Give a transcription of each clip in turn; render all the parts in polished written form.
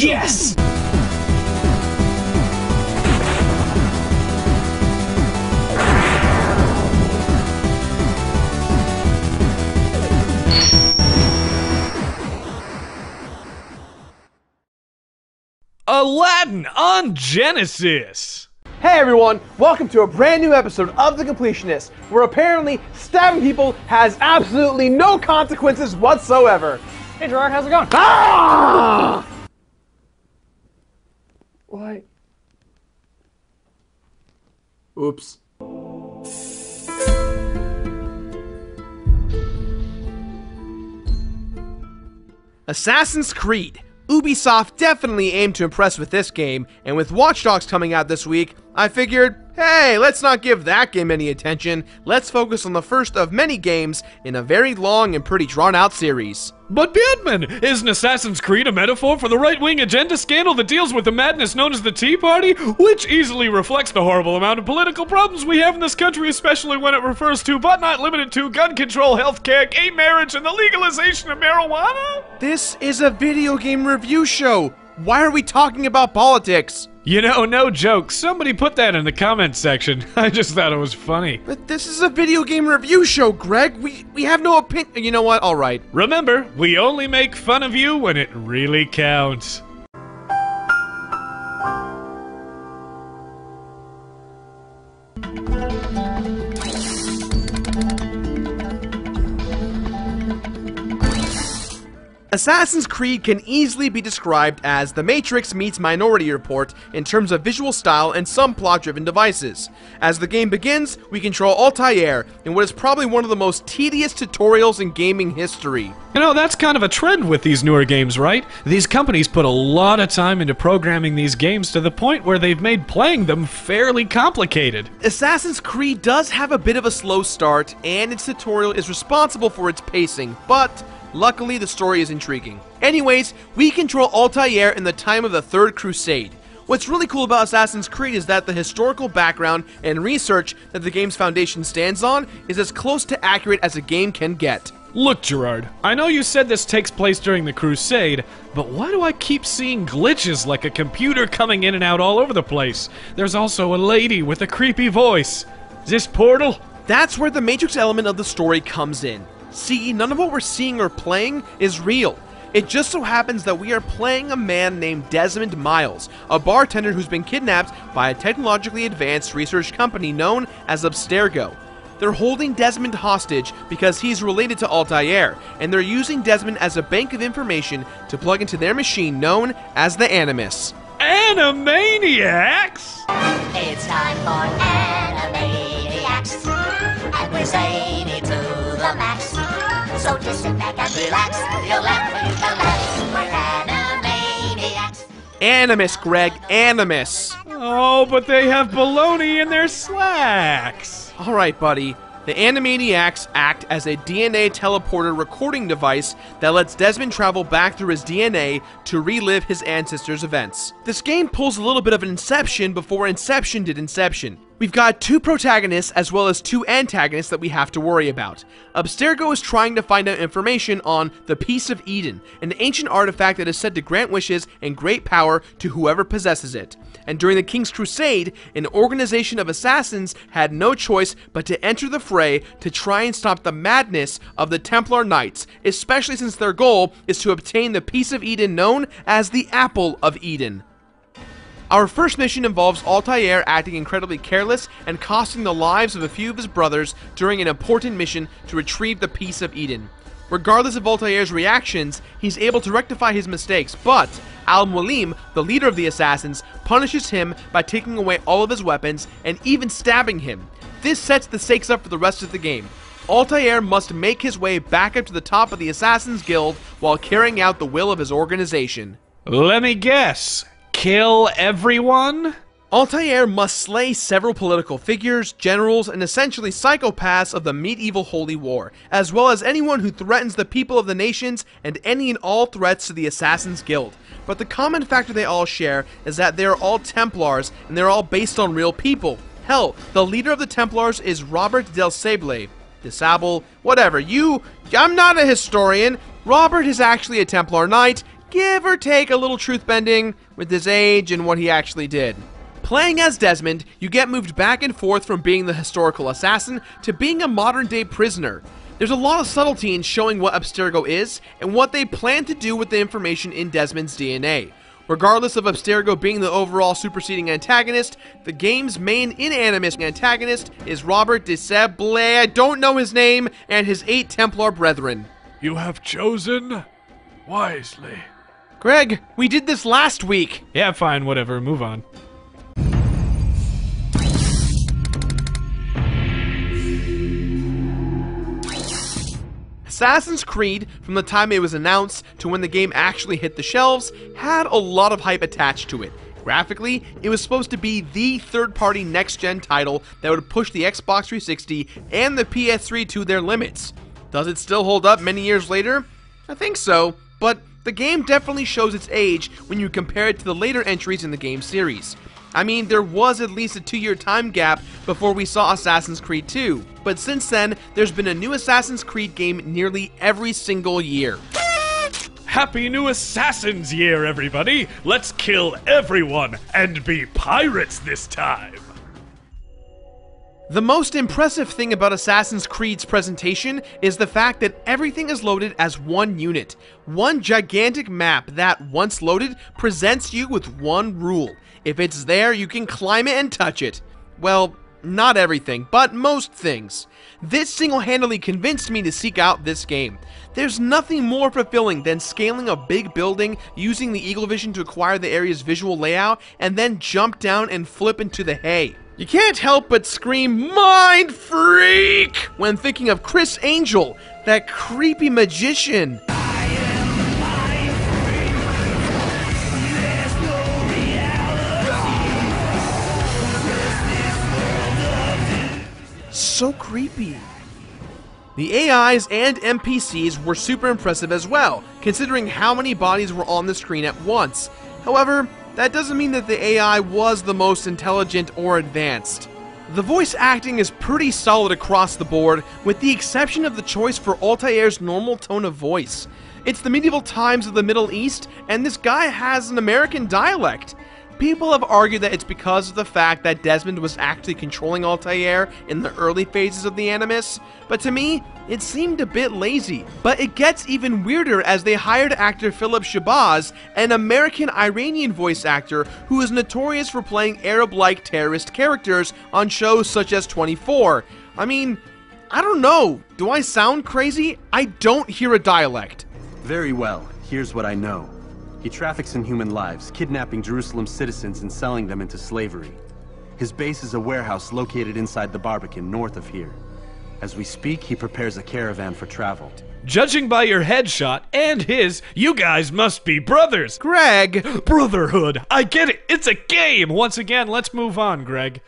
Yes! Aladdin on Genesis! Hey everyone, welcome to a brand new episode of The Completionist, where apparently stabbing people has absolutely no consequences whatsoever. Hey Gerard, how's it going? Ah! What? Oops. Assassin's Creed. Ubisoft definitely aimed to impress with this game, and with Watch Dogs coming out this week, I figured, hey, let's not give that game any attention, let's focus on the first of many games in a very long and pretty drawn-out series. But Batman, isn't Assassin's Creed a metaphor for the right-wing agenda scandal that deals with the madness known as the Tea Party, which easily reflects the horrible amount of political problems we have in this country, especially when it refers to, but not limited to, gun control, healthcare, gay marriage, and the legalization of marijuana? This is a video game review show. Why are we talking about politics? You know, no joke. Somebody put that in the comments section. I just thought it was funny. But this is a video game review show, Greg. We have no opinion. You know what? All right. Remember, we only make fun of you when it really counts. Assassin's Creed can easily be described as The Matrix meets Minority Report in terms of visual style and some plot-driven devices. As the game begins, we control Altair in what is probably one of the most tedious tutorials in gaming history. You know, that's kind of a trend with these newer games, right? These companies put a lot of time into programming these games to the point where they've made playing them fairly complicated. Assassin's Creed does have a bit of a slow start, and its tutorial is responsible for its pacing, but luckily, the story is intriguing. Anyways, we control Altair in the time of the Third Crusade. What's really cool about Assassin's Creed is that the historical background and research that the game's foundation stands on is as close to accurate as a game can get. Look, Gerard, I know you said this takes place during the Crusade, but why do I keep seeing glitches like a computer coming in and out all over the place? There's also a lady with a creepy voice. Is this Portal? That's where the Matrix element of the story comes in. See, none of what we're seeing or playing is real. It just so happens that we are playing a man named Desmond Miles, a bartender who's been kidnapped by a technologically advanced research company known as Abstergo. They're holding Desmond hostage because he's related to Altair, and they're using Desmond as a bank of information to plug into their machine known as the Animus. Animaniacs? It's time for Animaniacs, and we're zany to the max. So just sit back and relax, you'll laugh when you can laugh. We're Animaniacs. Animus, Greg, Animus. Oh, but they have baloney in their slacks. Alright, buddy. The Animaniacs act as a DNA teleporter recording device that lets Desmond travel back through his DNA to relive his ancestors' events. This game pulls a little bit of an Inception before Inception did Inception. We've got two protagonists as well as two antagonists that we have to worry about. Abstergo is trying to find out information on the Piece of Eden, an ancient artifact that is said to grant wishes and great power to whoever possesses it. And during the King's Crusade, an organization of assassins had no choice but to enter the fray to try and stop the madness of the Templar Knights, especially since their goal is to obtain the Piece of Eden known as the Apple of Eden. Our first mission involves Altair acting incredibly careless and costing the lives of a few of his brothers during an important mission to retrieve the Piece of Eden. Regardless of Altair's reactions, he's able to rectify his mistakes, but Al-Mualim, the leader of the assassins, punishes him by taking away all of his weapons and even stabbing him. This sets the stakes up for the rest of the game. Altair must make his way back up to the top of the Assassin's Guild while carrying out the will of his organization. Let me guess. Kill everyone? Altair must slay several political figures, generals, and essentially psychopaths of the medieval Holy War, as well as anyone who threatens the people of the nations and any and all threats to the Assassin's Guild. But the common factor they all share is that they are all Templars, and they're all based on real people. Hell, the leader of the Templars is Robert del Sable. Disable, whatever. I'm not a historian. Robert is actually a Templar Knight. give or take a little truth bending with his age and what he actually did. Playing as Desmond, you get moved back and forth from being the historical assassin to being a modern-day prisoner. There's a lot of subtlety in showing what Abstergo is and what they plan to do with the information in Desmond's DNA. Regardless of Abstergo being the overall superseding antagonist, the game's main in-animus antagonist is Robert de Sablé, I don't know his name, and his 8 Templar brethren. You have chosen wisely. Greg, we did this last week! Yeah, fine, whatever, move on. Assassin's Creed, from the time it was announced to when the game actually hit the shelves, had a lot of hype attached to it. Graphically, it was supposed to be the third-party next-gen title that would push the Xbox 360 and the PS3 to their limits. Does it still hold up many years later? I think so, but the game definitely shows its age when you compare it to the later entries in the game series. I mean, there was at least a 2-year time gap before we saw Assassin's Creed 2, but since then, there's been a new Assassin's Creed game nearly every single year. Happy New Assassin's Year, everybody! Let's kill everyone and be pirates this time! The most impressive thing about Assassin's Creed's presentation is the fact that everything is loaded as one unit. One gigantic map that, once loaded, presents you with one rule. If it's there, you can climb it and touch it. Well, not everything, but most things. This single-handedly convinced me to seek out this game. There's nothing more fulfilling than scaling a big building, using the Eagle Vision to acquire the area's visual layout, and then jump down and flip into the hay. You can't help but scream, "Mind freak!" when thinking of Chris Angel, that creepy magician. So creepy. The AIs and NPCs were super impressive as well, considering how many bodies were on the screen at once. However, that doesn't mean that the AI was the most intelligent or advanced. The voice acting is pretty solid across the board, with the exception of the choice for Altair's normal tone of voice. It's the medieval times of the Middle East, and this guy has an American dialect. People have argued that it's because of the fact that Desmond was actually controlling Altair in the early phases of the Animus, but to me, it seemed a bit lazy. But it gets even weirder as they hired actor Philip Shabazz, an American-Iranian voice actor who is notorious for playing Arab-like terrorist characters on shows such as 24. I mean, I don't know, do I sound crazy? I don't hear a dialect. Very well, here's what I know. He traffics in human lives, kidnapping Jerusalem citizens and selling them into slavery. His base is a warehouse located inside the Barbican, north of here. As we speak, he prepares a caravan for travel. Judging by your headshot and his, you guys must be brothers! Greg! Brotherhood! I get it! It's a game! Once again, let's move on, Greg.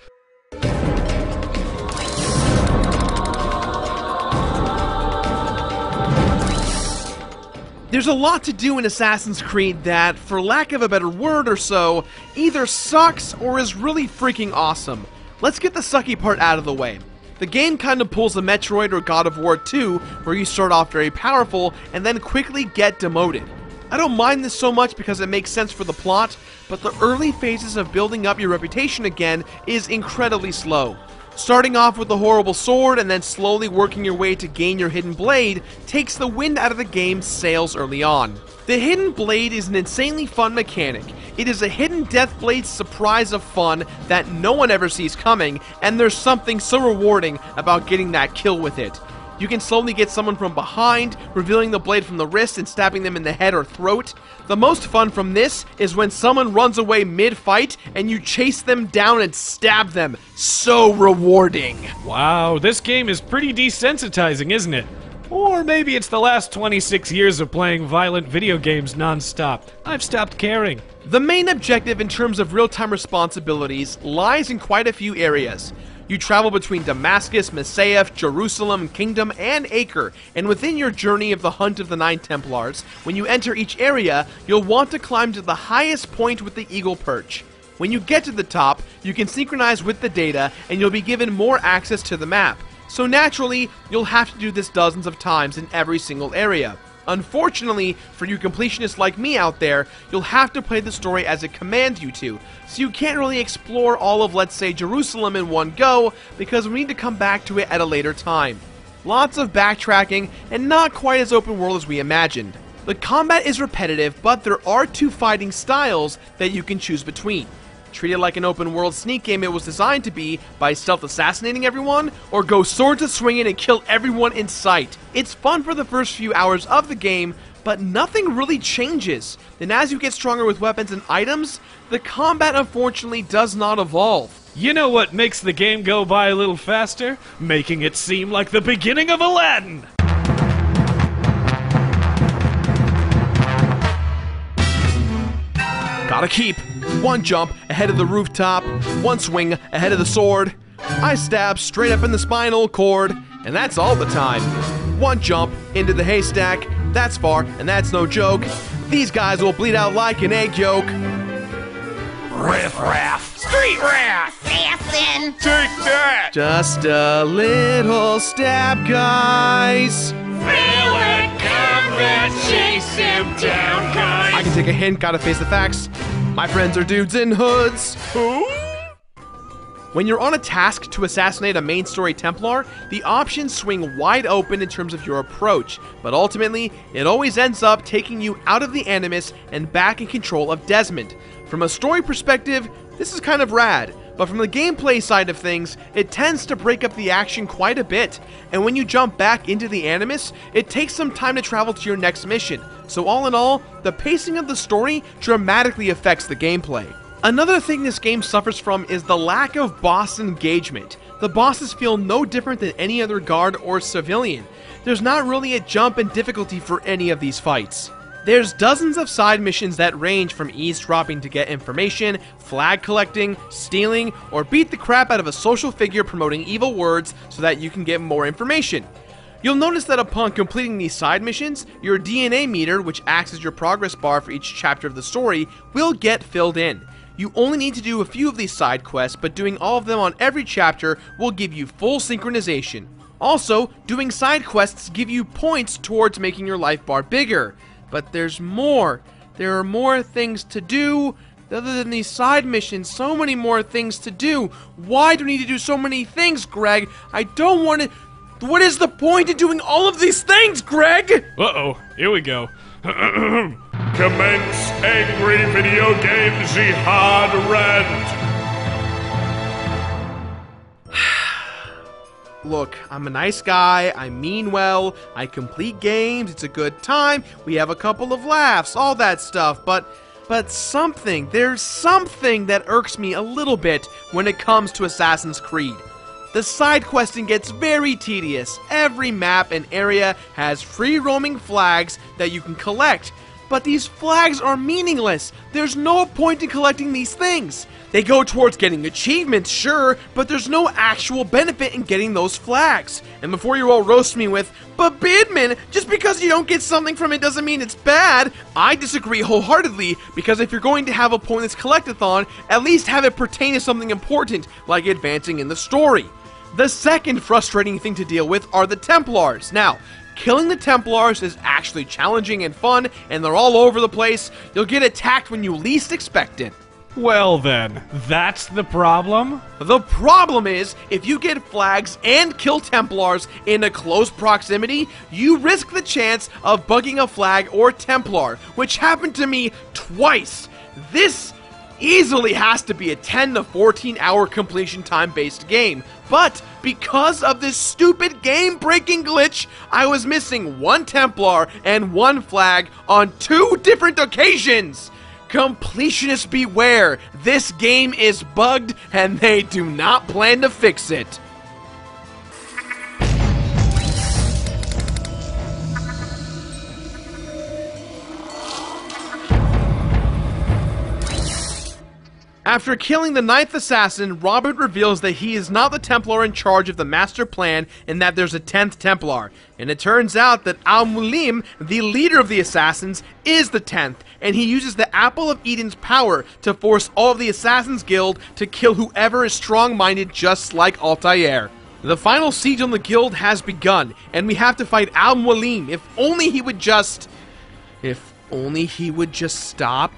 There's a lot to do in Assassin's Creed that, for lack of a better word or so, either sucks or is really freaking awesome. Let's get the sucky part out of the way. The game kind of pulls a Metroid or God of War 2, where you start off very powerful and then quickly get demoted. I don't mind this so much because it makes sense for the plot, but the early phases of building up your reputation again is incredibly slow. Starting off with a horrible sword and then slowly working your way to gain your hidden blade takes the wind out of the game's sails early on. The hidden blade is an insanely fun mechanic. It is a hidden death blade surprise of fun that no one ever sees coming, and there's something so rewarding about getting that kill with it. You can slowly get someone from behind, revealing the blade from the wrist and stabbing them in the head or throat. The most fun from this is when someone runs away mid-fight and you chase them down and stab them. So rewarding. Wow, this game is pretty desensitizing, isn't it? Or maybe it's the last 26 years of playing violent video games non-stop. I've stopped caring. The main objective in terms of real-time responsibilities lies in quite a few areas. You travel between Damascus, Masyaf, Jerusalem, Kingdom, and Acre, and within your journey of the Hunt of the Nine Templars, when you enter each area, you'll want to climb to the highest point with the Eagle Perch. When you get to the top, you can synchronize with the data, and you'll be given more access to the map. So naturally, you'll have to do this dozens of times in every single area. Unfortunately, for you completionists like me out there, you'll have to play the story as it commands you to, so you can't really explore all of, let's say, Jerusalem in one go, because we need to come back to it at a later time. Lots of backtracking, and not quite as open world as we imagined. The combat is repetitive, but there are two fighting styles that you can choose between. Treat it like an open world sneak game it was designed to be by stealth assassinating everyone, or go swords a-swinging and kill everyone in sight. It's fun for the first few hours of the game, but nothing really changes. Then as you get stronger with weapons and items, the combat unfortunately does not evolve. You know what makes the game go by a little faster? Making it seem like the beginning of Aladdin! Gotta keep. One jump ahead of the rooftop, one swing ahead of the sword. I stab straight up in the spinal cord, and that's all the time. One jump into the haystack, that's far, and that's no joke. These guys will bleed out like an egg yolk. Riff raff! Street rat! Assassin! Take that! Just a little stab, guys. Feel it, combat, chase him down, guys! I can take a hint, gotta face the facts. My friends are dudes in hoods. Who? When you're on a task to assassinate a main story Templar, the options swing wide open in terms of your approach, but ultimately, it always ends up taking you out of the Animus and back in control of Desmond. From a story perspective, this is kind of rad, but from the gameplay side of things, it tends to break up the action quite a bit, and when you jump back into the Animus, it takes some time to travel to your next mission. So all in all, the pacing of the story dramatically affects the gameplay. Another thing this game suffers from is the lack of boss engagement. The bosses feel no different than any other guard or civilian. There's not really a jump in difficulty for any of these fights. There's dozens of side missions that range from eavesdropping to get information, flag collecting, stealing, or beat the crap out of a social figure promoting evil words so that you can get more information. You'll notice that upon completing these side missions, your DNA meter, which acts as your progress bar for each chapter of the story, will get filled in. You only need to do a few of these side quests, but doing all of them on every chapter will give you full synchronization. Also, doing side quests give you points towards making your life bar bigger. But there's more. There are more things to do. Other than these side missions, so many more things to do. Why do we need to do so many things, Greg? I don't want to... What is the point in doing all of these things, Greg? Uh-oh, here we go. Commence angry video game jihad rant. Look, I'm a nice guy, I mean well, I complete games, it's a good time, we have a couple of laughs, all that stuff, but there's something that irks me a little bit when it comes to Assassin's Creed. The side questing gets very tedious. Every map and area has free roaming flags that you can collect, but these flags are meaningless. There's no point in collecting these things. They go towards getting achievements, sure, but there's no actual benefit in getting those flags. And before you all roast me with, but Bidman, just because you don't get something from it doesn't mean it's bad, I disagree wholeheartedly, because if you're going to have a pointless collectathon, at least have it pertain to something important, like advancing in the story. The second frustrating thing to deal with are the Templars. Now, killing the Templars is actually challenging and fun, and they're all over the place. You'll get attacked when you least expect it. Well then, that's the problem? The problem is, if you get flags and kill Templars in a close proximity, you risk the chance of bugging a flag or Templar, which happened to me twice. This easily has to be a 10 to 14 hour completion time based game, but because of this stupid game breaking glitch, I was missing one Templar and one flag on 2 different occasions. Completionists beware, this game is bugged and they do not plan to fix it. After killing the 9th assassin, Robert reveals that he is not the Templar in charge of the master plan and that there's a 10th Templar. And it turns out that Al-Mulim, the leader of the assassins, is the 10th, and he uses the Apple of Eden's power to force all of the Assassins Guild to kill whoever is strong-minded just like Altair. The final siege on the guild has begun, and we have to fight Al-Mualim. If only he would just stop.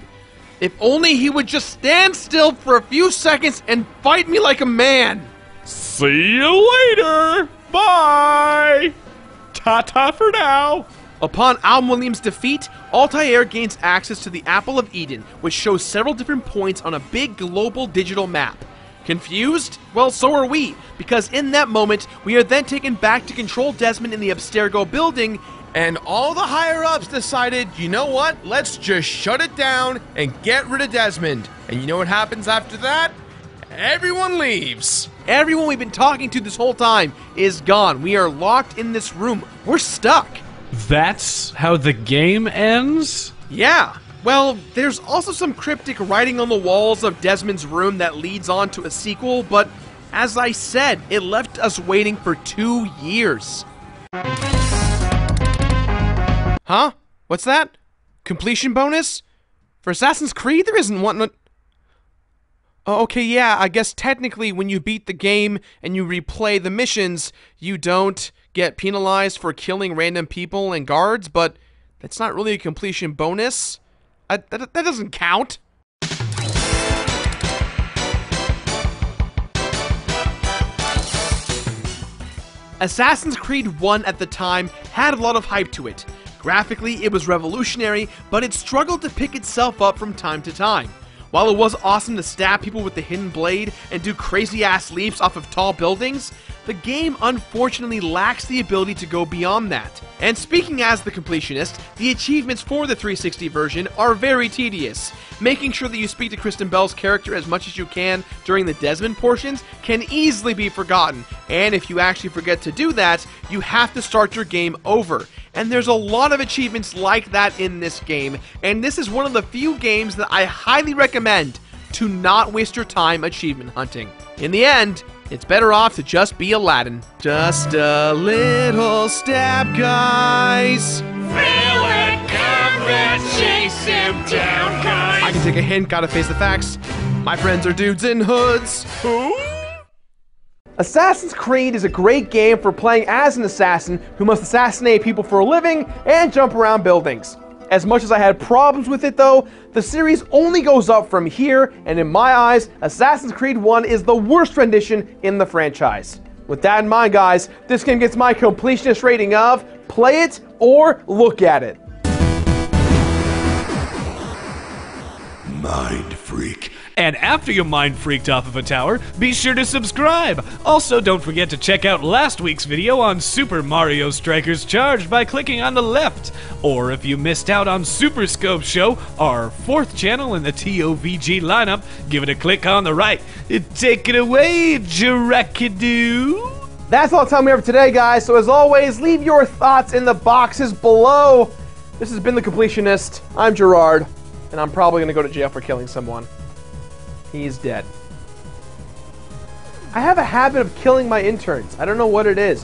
If only he would just stand still for a few seconds and fight me like a man. See you later. Bye. Ta-ta for now. Upon Al-Mualim's defeat, Altair gains access to the Apple of Eden, which shows several different points on a big global digital map. Confused? Well, so are we, because in that moment, we are then taken back to control Desmond in the Abstergo building, and all the higher-ups decided, you know what, let's just shut it down and get rid of Desmond. And you know what happens after that? Everyone leaves. Everyone we've been talking to this whole time is gone. We are locked in this room. We're stuck. That's how the game ends? Yeah. Well, there's also some cryptic writing on the walls of Desmond's room that leads on to a sequel, but as I said, it left us waiting for 2 years. Huh? What's that? Completion bonus? For Assassin's Creed, there isn't one. Oh, okay, yeah, I guess technically when you beat the game and you replay the missions, you don't get penalized for killing random people and guards, but that's not really a completion bonus. That doesn't count. Assassin's Creed 1 at the time had a lot of hype to it. Graphically, it was revolutionary, but it struggled to pick itself up from time to time. While it was awesome to stab people with the hidden blade and do crazy-ass leaps off of tall buildings, the game unfortunately lacks the ability to go beyond that. And speaking as the completionist, the achievements for the 360 version are very tedious. Making sure that you speak to Kristen Bell's character as much as you can during the Desmond portions can easily be forgotten, and if you actually forget to do that, you have to start your game over. And there's a lot of achievements like that in this game, and this is one of the few games that I highly recommend to not waste your time achievement hunting. In the end, it's better off to just be Aladdin. Just a little step, guys. Feel it coming, chase him down, guys. I can take a hint, gotta face the facts. My friends are dudes in hoods. Who? Assassin's Creed is a great game for playing as an assassin who must assassinate people for a living and jump around buildings. As much as I had problems with it though, the series only goes up from here, and in my eyes, Assassin's Creed 1 is the worst rendition in the franchise. With that in mind, guys, this game gets my completionist rating of play it or look at it. Mind freak. And after you're mind freaked off of a tower, be sure to subscribe. Also, don't forget to check out last week's video on Super Mario Strikers Charged by clicking on the left. Or if you missed out on Super Scope Show, our 4th channel in the TOVG lineup, give it a click on the right. Take it away, Jarakadoo. That's all the time we have for today, guys. So as always, leave your thoughts in the boxes below. This has been The Completionist. I'm Gerard, and I'm probably going to go to jail for killing someone. He's dead. I have a habit of killing my interns. I don't know what it is.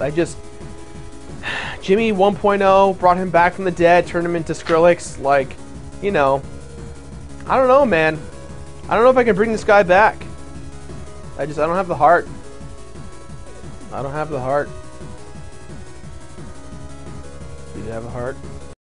Jimmy 1.0 brought him back from the dead, turned him into Skrillex. Like, you know. I don't know, man. I don't know if I can bring this guy back. I don't have the heart. I don't have the heart. Do you have a heart?